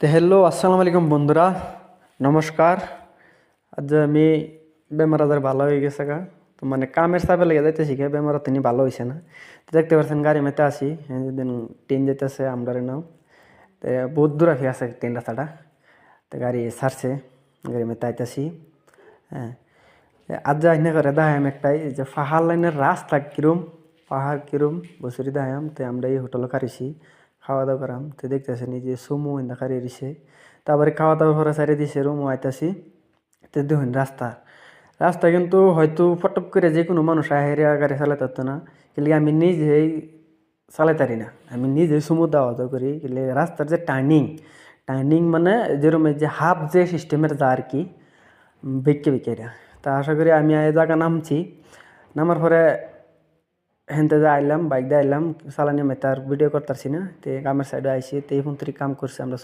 তো হ্যালো আসসালামু আলাইকুম বন্ধুরা, নমস্কার। আজ আমি বেমার আজার ভালো হয়ে গেছে গা। তো মানে কামের চাপে লেগে যাইতেছি গা, বেমার তিনি ভালো হয়েছে না। তো দেখতে পাচ্ছেন গাড়ি মেতে আসি, যেদিন ট্রেন যেতেছে আমরা নাও। তো বহুত দূর আগে আছে ট্রেন রাস্তাটা। তো গাড়ি ছাড়ছে, গাড়ি মেতে আইতাছি। হ্যাঁ, আজ যা হিনে করে দেখাম একটাই যে পাহাড় লাইনের রাস্তা কিরম, পাহাড় কিরম বছরই দেখাম। তো আমরা এই হোটেলে কারিছি, খাওয়া দাওয়া করাম। তো দেখতেছেন এই যে সুমো ইন্দা কারিয়ে দিছে। তারপরে খাওয়া দাওয়া করে সারিয়ে দিছে, রুমও আইতাছি। তো দেখুন রাস্তা, রাস্তা কিন্তু হয়তো ফটক করে যে কোনো মানুষ আহেরিয়া গাড়ি চালাতে পারতো না, কিন্তু আমি নিজেই চালাইতারি না। আমি নিজেই সুমো দেওয়া দাওয়া করি, কিন্তু রাস্তার যে টার্নিং, টার্নিং মানে যেরকম এই যে হাফ যে সিস্টেমের যা আর কি, বেঁকে বেঁকে এটা। তা আশা করি আমি এই জায়গা নামছি, নামার পরে হেনতে যে আইলাম, বাইক দিয়ে আইলাম, চালানি আমি তার ভিডিও করতেছি না। তো কামের সাইডে আইসি, তো এই ফোন থেকে কাম করছি আমরা।